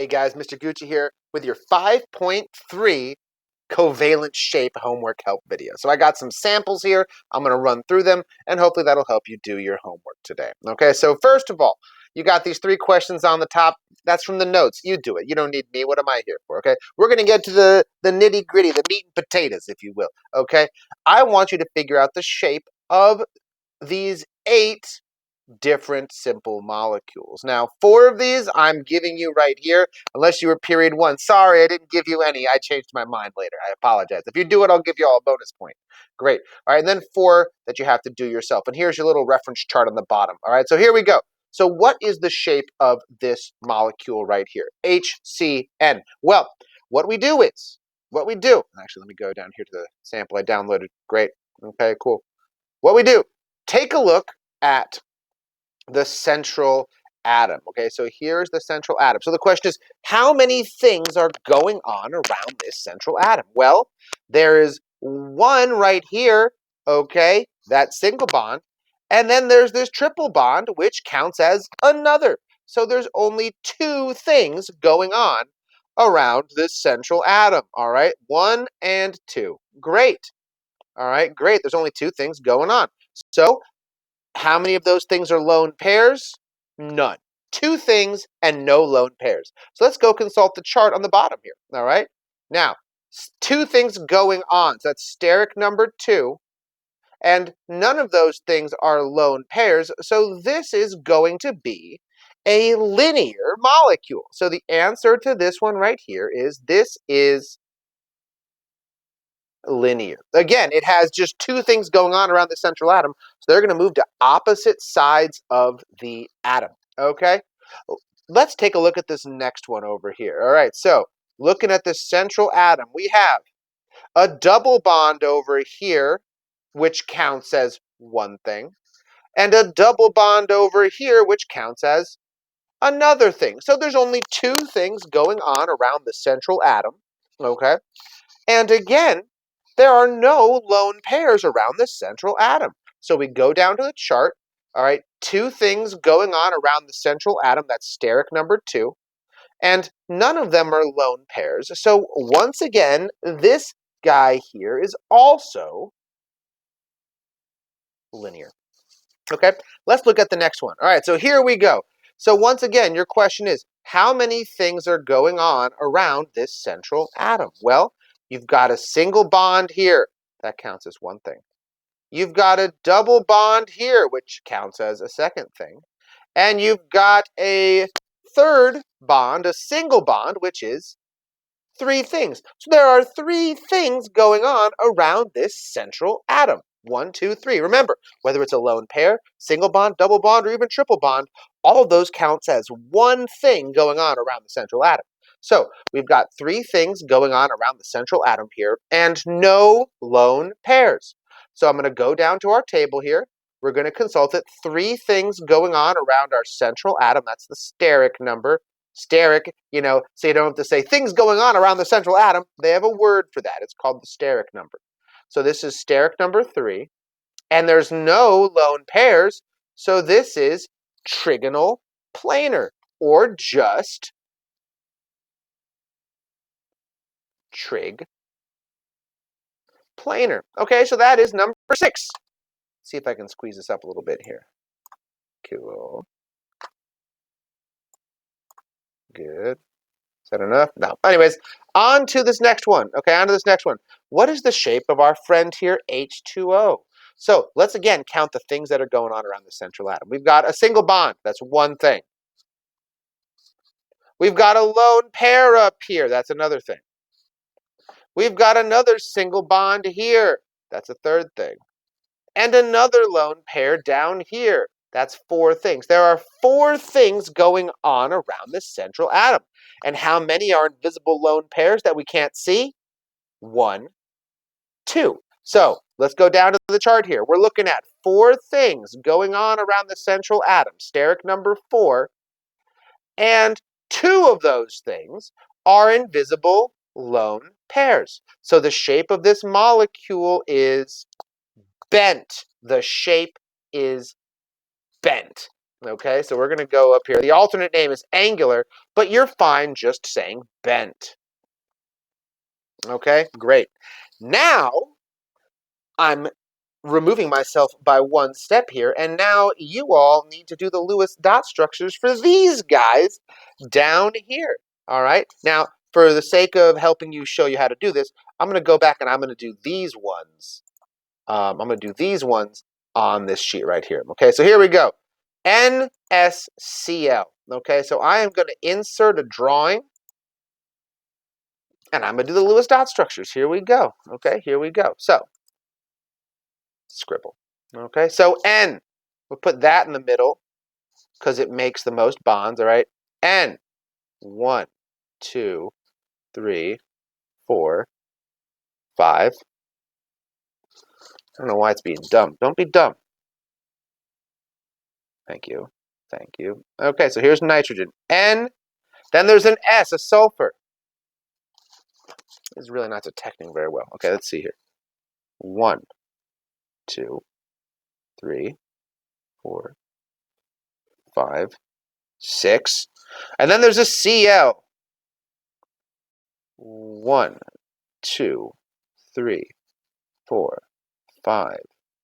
Hey guys, Mr. Gucci here with your 5.3 covalent shape homework help video. So I got some samples here. I'm going to run through them and hopefully that'll help you do your homework today. Okay, so first of all, you got these 3 questions on the top. That's from the notes. You do it. You don't need me. What am I here for? Okay, we're going to get to the nitty gritty, the meat and potatoes, if you will. Okay, I want you to figure out the shape of these 8 different simple molecules. Now, 4 of these I'm giving you right here, unless you were period 1. Sorry, I didn't give you any. I changed my mind later. I apologize. If you do it, I'll give you all a bonus point. Great. All right, and then 4 that you have to do yourself. And here's your little reference chart on the bottom. All right, so here we go. So what is the shape of this molecule right here? HCN. Well, what we do, actually, let me go down here to the sample I downloaded. Great. Okay, cool. What we do, take a look at the central atom. Okay, so here's the central atom. So the question is, how many things are going on around this central atom? Well, there is one right here, okay, that single bond, and then there's this triple bond, which counts as another. So there's only 2 things going on around this central atom, all right? 1 and 2. Great. All right, great. There's only 2 things going on. So how many of those things are lone pairs? None. 2 things and no lone pairs. So let's go consult the chart on the bottom here. All right. Now, 2 things going on. So that's steric number 2. And none of those things are lone pairs. So this is going to be a linear molecule. So the answer to this one right here is this is linear. Again, it has just 2 things going on around the central atom, so they're going to move to opposite sides of the atom. Okay, let's take a look at this next one over here. All right, so looking at the central atom, we have a double bond over here, which counts as one thing, and a double bond over here, which counts as another thing. So there's only 2 things going on around the central atom. Okay. And again, there are no lone pairs around the central atom. So we go down to the chart. All right, 2 things going on around the central atom. That's steric number 2. And none of them are lone pairs. So once again, this guy here is also linear. Okay, let's look at the next one. All right, so here we go. So once again, your question is, how many things are going on around this central atom? Well, you've got a single bond here. That counts as one thing. You've got a double bond here, which counts as a second thing. And you've got a third bond, a single bond, which is 3 things. So there are 3 things going on around this central atom. 1, 2, 3. Remember, whether it's a lone pair, single bond, double bond, or even triple bond, all of those counts as one thing going on around the central atom. So we've got 3 things going on around the central atom here and no lone pairs. So I'm going to go down to our table here. We're going to consult it. 3 things going on around our central atom. That's the steric number. Steric, so you don't have to say things going on around the central atom. They have a word for that. It's called the steric number. So this is steric number 3. And there's no lone pairs. So this is trigonal planar, or just trig planar. Okay, so that is number 6. See if I can squeeze this up a little bit here. Cool. Good. Is that enough? No. Anyways, on to this next one. Okay, on to this next one. What is the shape of our friend here, H2O? So let's again count the things that are going on around the central atom. We've got a single bond. That's one thing. We've got a lone pair up here. That's another thing. We've got another single bond here. That's a third thing. And another lone pair down here. That's 4 things. There are 4 things going on around this central atom. And how many are invisible lone pairs that we can't see? 1, 2. So let's go down to the chart here. We're looking at 4 things going on around the central atom, steric number 4. And 2 of those things are invisible lone pairs. So the shape of this molecule is bent. The shape is bent. Okay, so we're going to go up here. The alternate name is angular, but you're fine just saying bent. Okay, great. Now, I'm removing myself by one step here, and now you all need to do the Lewis dot structures for these guys down here. All right, now for the sake of helping you show you how to do this, I'm going to go back and I'm going to do these ones. I'm going to do these ones on this sheet right here. Okay, so here we go. NSCL. Okay, so I am going to insert a drawing, and I'm going to do the Lewis dot structures. Here we go. Okay, here we go. So, scribble. Okay, so N. We'll put that in the middle because it makes the most bonds, all right? N. 1, 2, 3, 4, 5. I don't know why it's being dumb. Don't be dumb. Thank you. Thank you. Okay, so here's nitrogen. N. Then there's an S, a sulfur. This is really not detecting very well. Okay, let's see here. 1, 2, 3, 4, 5, 6. And then there's a Cl. 1, 2, 3, 4, 5,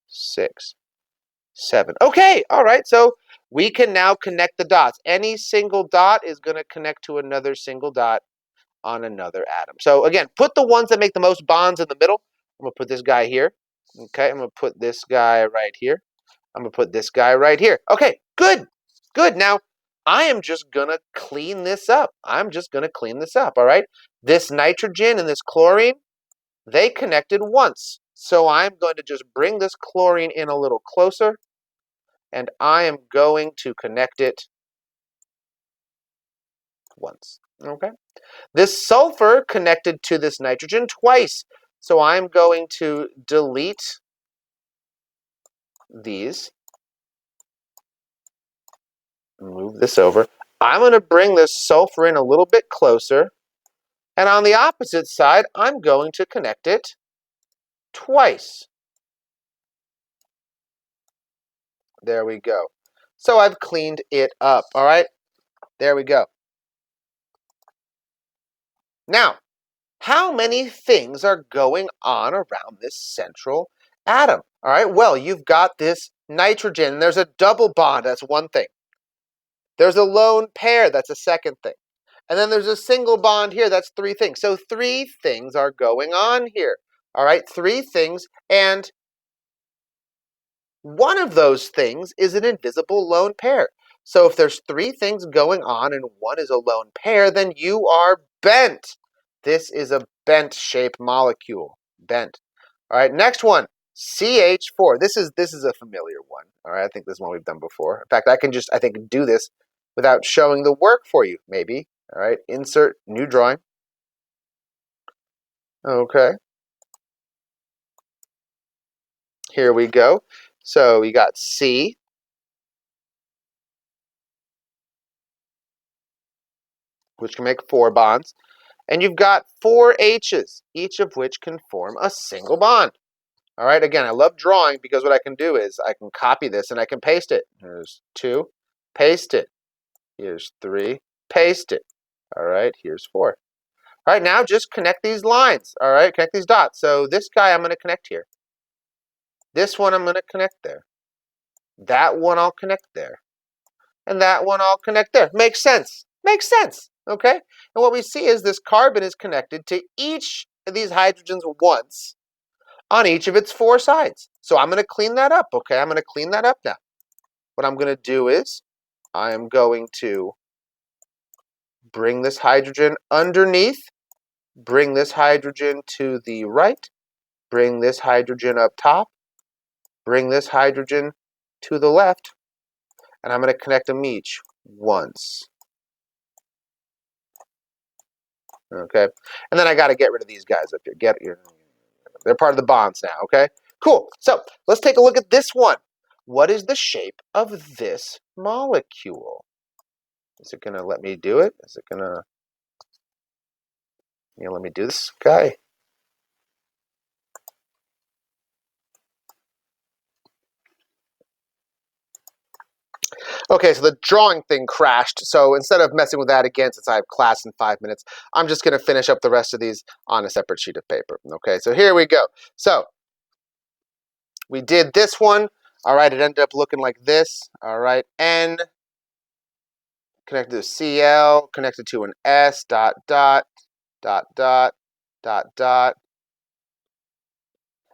6, 7. Okay, all right. So we can now connect the dots. Any single dot is going to connect to another single dot on another atom. So again, put the ones that make the most bonds in the middle. I'm going to put this guy here. Okay, I'm going to put this guy right here. I'm going to put this guy right here. Okay, good. Good. Now, I am just going to clean this up. I'm just going to clean this up, all right? This nitrogen and this chlorine, they connected once. So I'm going to just bring this chlorine in a little closer, and I am going to connect it once. Okay. This sulfur connected to this nitrogen twice. So I'm going to delete these. Move this over. I'm going to bring this sulfur in a little bit closer. And on the opposite side, I'm going to connect it twice. There we go. So I've cleaned it up, all right? There we go. Now, how many things are going on around this central atom? All right, well, you've got this nitrogen. There's a double bond. That's one thing. There's a lone pair. That's a second thing. And then there's a single bond here. That's three things. So three things are going on here. All right, three things. And one of those things is an invisible lone pair. So if there's three things going on and one is a lone pair, then you are bent. This is a bent-shaped molecule. Bent. All right, next one, CH4. This is a familiar one. All right, I think this is one we've done before. In fact, I think do this without showing the work for you, maybe. All right, insert new drawing. Okay. Here we go. So we got C, which can make 4 bonds. And you've got 4 H's, each of which can form a single bond. All right, again, I love drawing because what I can do is I can copy this and I can paste it. Here's 2, paste it. Here's 3, paste it. All right, here's 4. All right, now just connect these lines. All right, connect these dots. So this guy I'm going to connect here. This one I'm going to connect there. That one I'll connect there. And that one I'll connect there. Makes sense. Makes sense. Okay? And what we see is this carbon is connected to each of these hydrogens once on each of its 4 sides. So I'm going to clean that up. Okay? I'm going to clean that up now. What I'm going to do is I am going to bring this hydrogen underneath, bring this hydrogen to the right, bring this hydrogen up top, bring this hydrogen to the left, and I'm going to connect them each once. Okay, and then I got to get rid of these guys up here. They're part of the bonds now. Okay, cool. So let's take a look at this one. What is the shape of this molecule? Is it going to let me do it? Is it going to let me do this guy? Okay, so the drawing thing crashed. So instead of messing with that again, since I have class in 5 minutes, I'm just going to finish up the rest of these on a separate sheet of paper. Okay, so here we go. So we did this one. All right, it ended up looking like this. All right, N connected to Cl, connected to an S, dot, dot, dot, dot, dot, dot.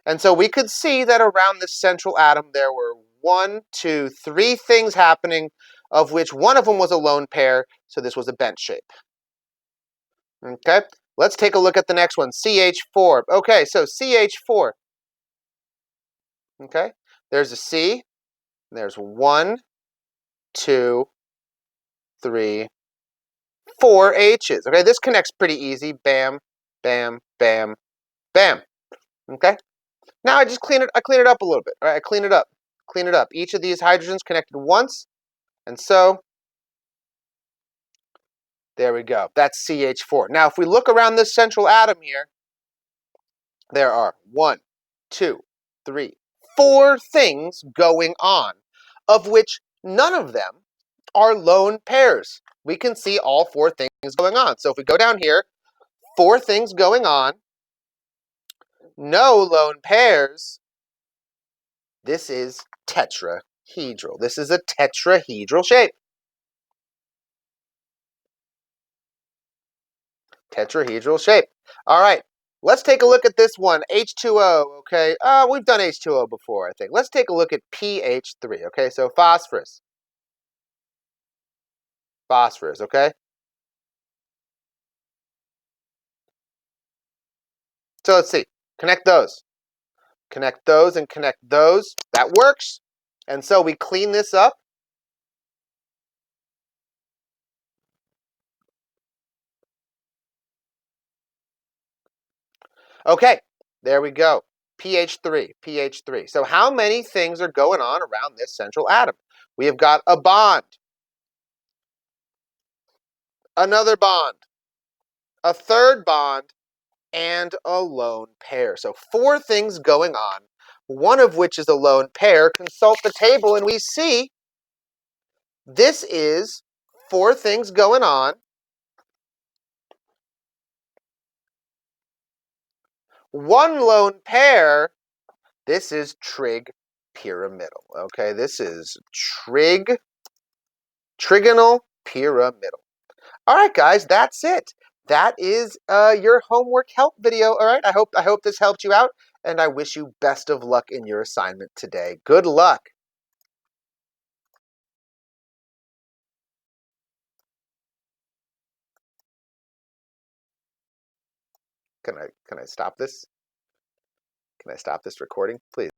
And so we could see that around this central atom there were 1, 2, 3 things happening, of which one of them was a lone pair, so this was a bent shape. Okay, let's take a look at the next one, CH4. Okay, so CH4. Okay, there's a C, there's 1, 2, 3, 4 H's. Okay, this connects pretty easy. Bam, bam, bam, bam. Okay, now I clean it up a little bit. All right, I clean it up. Each of these hydrogens connected once, and so there we go. That's CH4. Now, if we look around this central atom here, there are 1, 2, 3, 4 things going on, of which none of them are lone pairs. We can see all 4 things going on. So if we go down here, 4 things going on, no lone pairs. This is tetrahedral. This is a tetrahedral shape. Tetrahedral shape. All right, let's take a look at this one, H2O, okay? We've done H2O before, I think. Let's take a look at pH3, okay? So phosphorus, okay? So let's see, connect those. Connect those and connect those. That works. And so we clean this up. Okay, there we go. pH3. So how many things are going on around this central atom? We have got a bond, another bond, a third bond, and a lone pair. So 4 things going on, one of which is a lone pair. Consult the table and we see this is 4 things going on, 1 lone pair. This is trig pyramidal. Okay, this is trigonal pyramidal. All right, guys, that's it. That is your homework help video. All right, I hope this helped you out, and I wish you best of luck in your assignment today. Good luck. Can I stop this? Can I stop this recording, please?